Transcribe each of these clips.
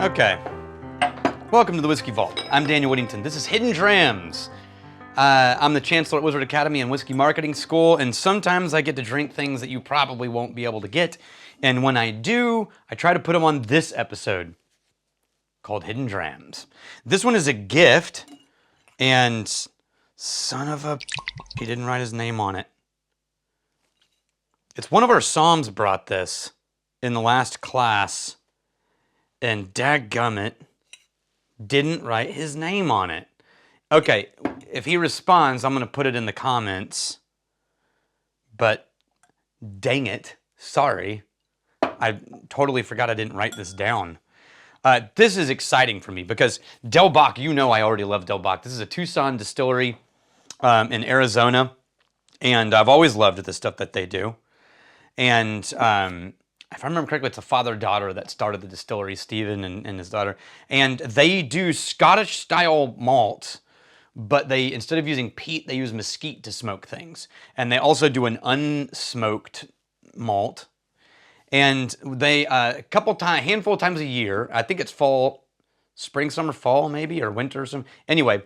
Okay, welcome to the Whiskey Vault. I'm Daniel Whittington. This is Hidden Drams. I'm the Chancellor at Wizard Academy and Whiskey Marketing School, and sometimes I get to drink things that you probably won't be able to get. And when I do, I try to put them on this episode called Hidden Drams. This one is a gift, and son of a... he didn't write his name on it. It's one of our Psalms brought this in the last class, and dadgummit, didn't write his name on it. Okay, if he responds, I'm going to put it in the comments. But dang it, sorry. I totally forgot I didn't write this down. This is exciting for me because Del Bach, you know I already love Del Bach. This is a Tucson distillery in Arizona, and I've always loved the stuff that they do. And if I remember correctly, it's a father-daughter that started the distillery, Stephen and his daughter. And they do Scottish-style malt, but they, instead of using peat, they use mesquite to smoke things. And they also do an unsmoked malt. And they, handful of times a year, I think it's fall, spring, summer, fall maybe, or winter. Anyway,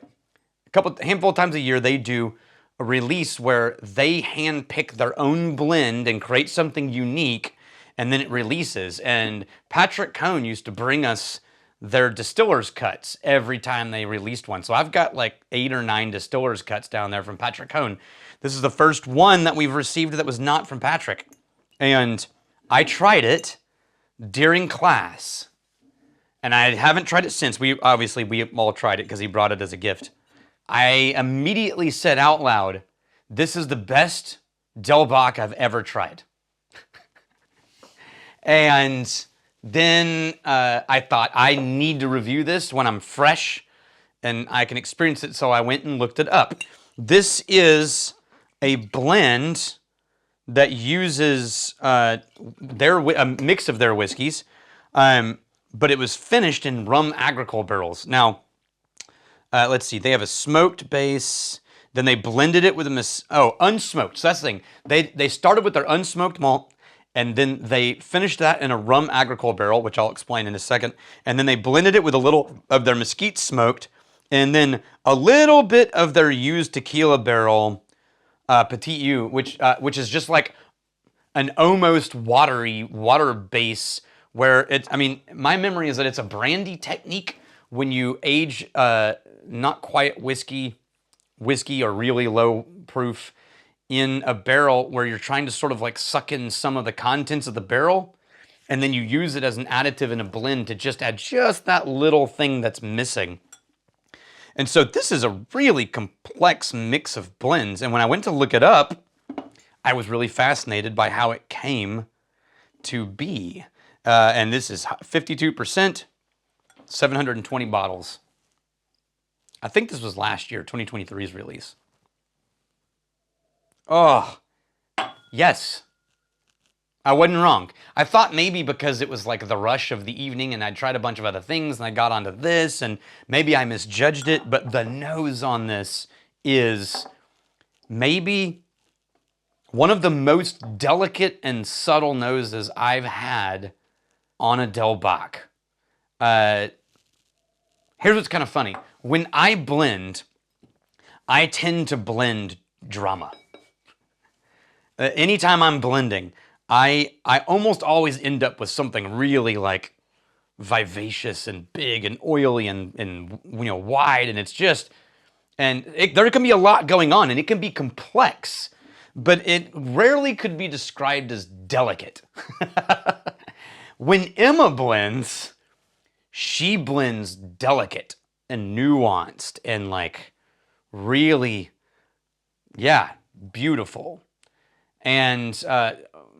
handful of times a year, they do a release where they hand-pick their own blend and create something unique, and then it releases. And Patrick Cohn used to bring us their distiller's cuts every time they released one. So I've got like 8 or 9 distiller's cuts down there from Patrick Cohn. This is the first one that we've received that was not from Patrick. And I tried it during class, and I haven't tried it since. We all tried it because he brought it as a gift. I immediately said out loud, this is the best Del Bach I've ever tried. And then I thought, I need to review this when I'm fresh and I can experience it, so I went and looked it up. This is a blend that uses a mix of their whiskeys, but it was finished in rum agricole barrels. Now, let's see, they have a smoked base, then they blended it with unsmoked. So that's the thing. They started with their unsmoked malt, and then they finished that in a rum agricole barrel, which I'll explain in a second. And then they blended it with a little of their mesquite smoked, and then a little bit of their used tequila barrel, Petit U, which is just like an almost water base where it's, I mean, my memory is that it's a brandy technique when you age not quite whiskey or really low proof in a barrel where you're trying to sort of like suck in some of the contents of the barrel, and then you use it as an additive in a blend to just add just that little thing that's missing. And so this is a really complex mix of blends, and when I went to look it up, I was really fascinated by how it came to be. And this is 52%, 720 bottles. I think this was last year, 2023's release. Oh, yes. I wasn't wrong. I thought maybe because it was like the rush of the evening and I'd tried a bunch of other things and I got onto this and maybe I misjudged it, but the nose on this is maybe one of the most delicate and subtle noses I've had on a Del Bach. Here's what's kind of funny. When I blend, I tend to blend drama. Anytime I'm blending, I almost always end up with something really like vivacious and big and oily and wide, and it's just, there can be a lot going on and it can be complex, but it rarely could be described as delicate. When Emma blends, she blends delicate and nuanced and like really, yeah, beautiful. And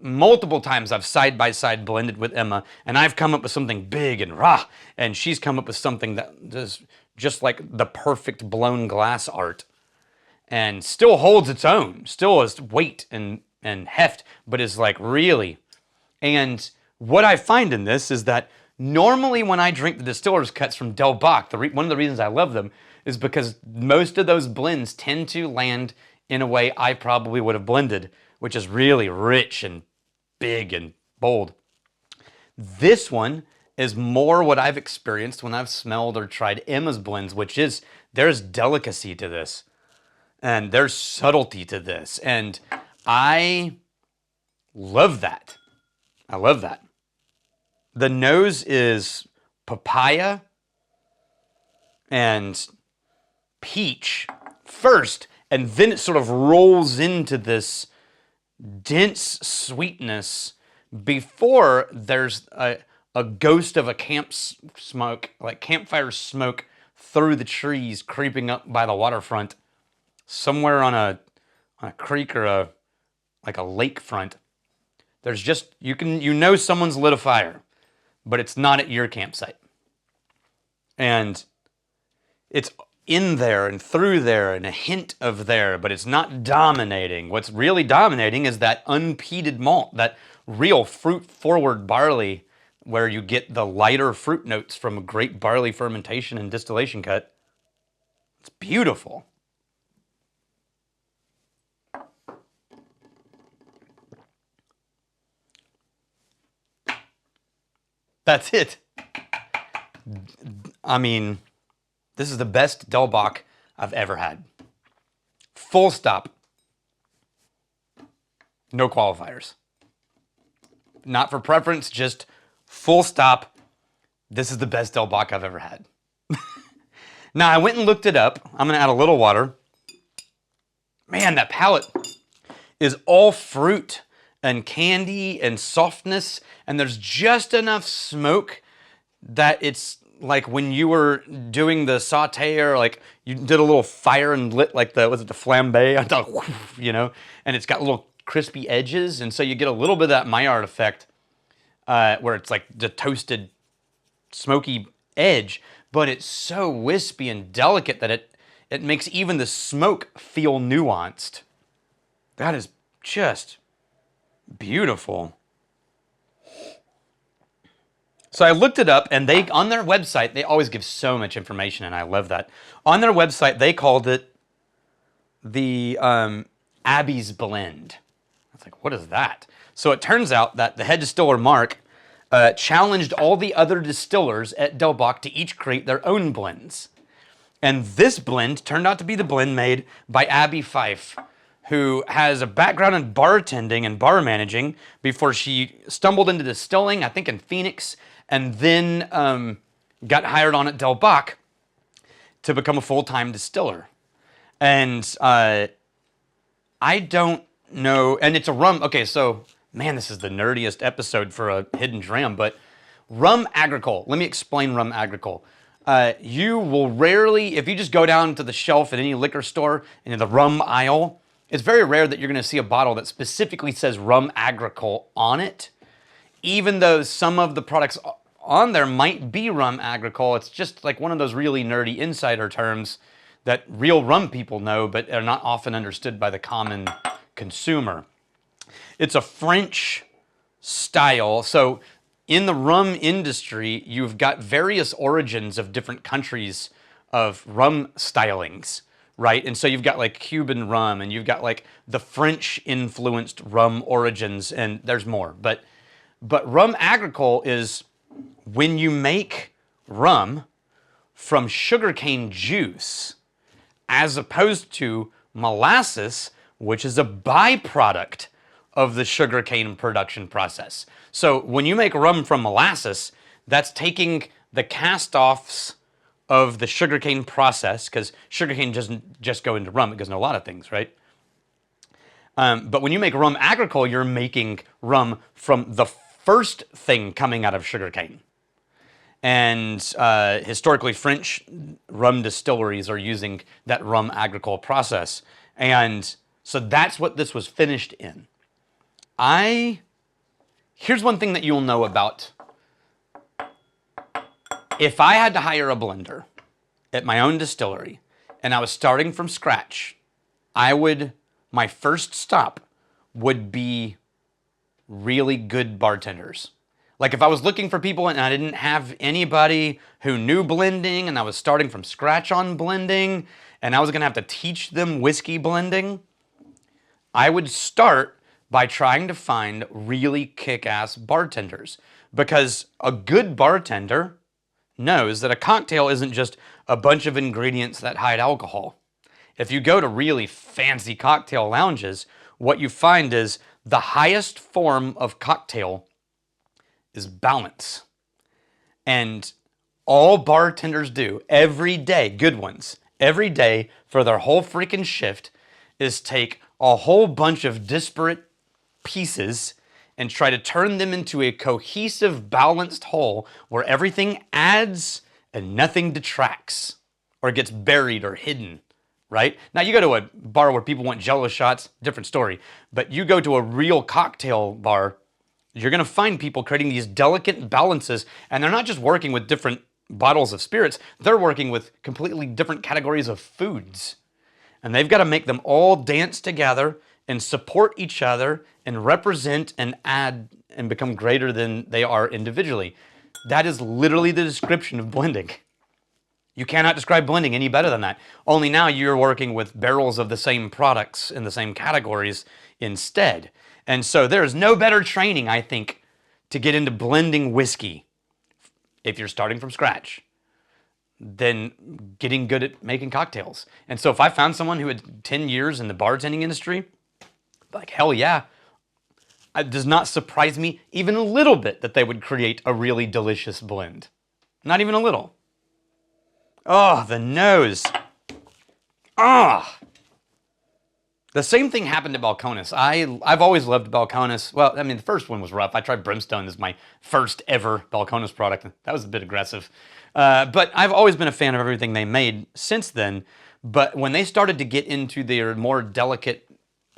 multiple times I've side-by-side blended with Emma, and I've come up with something big and rah, and she's come up with something that is just like the perfect blown glass art, and still holds its own, still has weight and heft, but is like really. And what I find in this is that normally when I drink the distiller's cuts from Del Bach, one of the reasons I love them is because most of those blends tend to land in a way I probably would have blended, which is really rich and big and bold. This one is more what I've experienced when I've smelled or tried Emma's blends, which is there's delicacy to this and there's subtlety to this. And I love that. I love that. The nose is papaya and peach first, and then it sort of rolls into this dense sweetness before there's a ghost of a campfire smoke through the trees creeping up by the waterfront somewhere on a creek or a lakefront. There's just, you know someone's lit a fire, but it's not at your campsite. And it's in there and through there and a hint of there, but it's not dominating. What's really dominating is that unpeated malt, that real fruit-forward barley where you get the lighter fruit notes from a great barley fermentation and distillation cut. It's beautiful. That's it. I mean, this is the best Del Bock I've ever had. Full stop. No qualifiers. Not for preference, just full stop. This is the best Del Bock I've ever had. Now, I went and looked it up. I'm going to add a little water. Man, that palate is all fruit and candy and softness, and there's just enough smoke that it's like when you were doing the saute, or like you did a little fire and lit like the flambe, you know, and it's got little crispy edges, and so you get a little bit of that Maillard effect where it's like the toasted smoky edge, but it's so wispy and delicate that it makes even the smoke feel nuanced. That is just beautiful. So I looked it up, and on their website, they always give so much information, and I love that. On their website, they called it the Abbey's Blend. I was like, what is that? So it turns out that the head distiller, Mark, challenged all the other distillers at Del Bock to each create their own blends. And this blend turned out to be the blend made by Abbey Fife, who has a background in bartending and bar managing before she stumbled into distilling, I think in Phoenix, and then got hired on at Del Bock to become a full-time distiller. And I don't know, and it's a rum, okay, so, man, this is the nerdiest episode for a hidden dram, but rum agricole, let me explain rum agricole. You will rarely, if you just go down to the shelf at any liquor store in the rum aisle, it's very rare that you're going to see a bottle that specifically says rum agricole on it. Even though some of the products on there might be rum agricole, it's just like one of those really nerdy insider terms that real rum people know, but are not often understood by the common consumer. It's a French style. So in the rum industry, you've got various origins of different countries of rum stylings. Right, and so you've got like Cuban rum, and you've got like the French-influenced rum origins, and there's more. But rum agricole is when you make rum from sugarcane juice, as opposed to molasses, which is a byproduct of the sugarcane production process. So when you make rum from molasses, that's taking the cast-offs of the sugarcane process, because sugarcane doesn't just go into rum, it goes into a lot of things, right? But when you make rum agricole, you're making rum from the first thing coming out of sugarcane. And historically, French rum distilleries are using that rum agricole process. And so that's what this was finished in. Here's one thing that you'll know about. If I had to hire a blender at my own distillery and I was starting from scratch, my first stop would be really good bartenders. Like if I was looking for people and I didn't have anybody who knew blending and I was starting from scratch on blending and I was gonna have to teach them whiskey blending, I would start by trying to find really kick-ass bartenders. because a good bartender knows that a cocktail isn't just a bunch of ingredients that hide alcohol. If you go to really fancy cocktail lounges, what you find is the highest form of cocktail is balance. And all bartenders do every day, good ones, every day for their whole freaking shift is take a whole bunch of disparate pieces and try to turn them into a cohesive, balanced whole where everything adds and nothing detracts or gets buried or hidden, right? Now you go to a bar where people want Jello shots, different story. But you go to a real cocktail bar, you're gonna find people creating these delicate balances, and they're not just working with different bottles of spirits, they're working with completely different categories of foods. And they've got to make them all dance together and support each other and represent and add and become greater than they are individually. That is literally the description of blending. You cannot describe blending any better than that. Only now you're working with barrels of the same products in the same categories instead. And so there's no better training, I think, to get into blending whiskey if you're starting from scratch than getting good at making cocktails. And so if I found someone who had 10 years in the bartending industry, like, hell yeah, it does not surprise me even a little bit that they would create a really delicious blend. Not even a little. Oh, the nose. Ah. The same thing happened to Balcones. I've always loved Balcones. Well, I mean, the first one was rough. I tried Brimstone as my first ever Balcones product. That was a bit aggressive. But I've always been a fan of everything they made since then. But when they started to get into their more delicate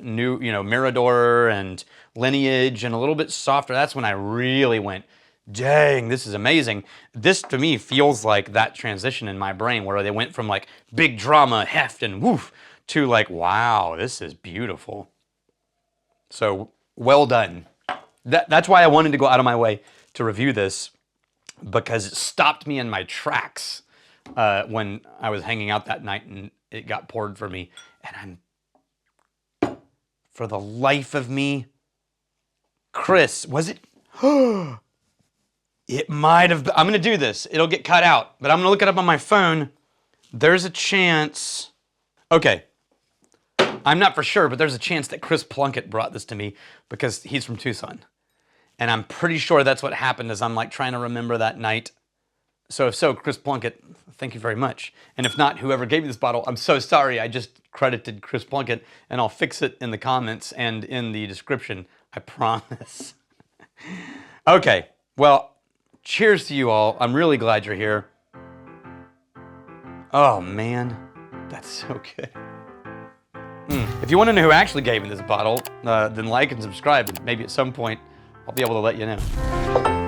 new, Mirador and Lineage and a little bit softer, that's when I really went, dang, this is amazing. This, to me, feels like that transition in my brain where they went from like big drama, heft, and woof, to like, wow, this is beautiful. So, well done. That's why I wanted to go out of my way to review this, because it stopped me in my tracks when I was hanging out that night and it got poured for me. And for the life of me, Chris, was it? It might have been. I'm going to do this. It'll get cut out, but I'm going to look it up on my phone. There's a chance. Okay. I'm not for sure, but there's a chance that Chris Plunkett brought this to me because he's from Tucson. And I'm pretty sure that's what happened as I'm like trying to remember that night. So if so, Chris Plunkett, thank you very much. And if not, whoever gave me this bottle, I'm so sorry. I just credited Chris Plunkett, and I'll fix it in the comments and in the description. I promise. Okay, well, cheers to you all. I'm really glad you're here. Oh man, that's so good. If you want to know who actually gave me this bottle, then like and subscribe, and maybe at some point I'll be able to let you know.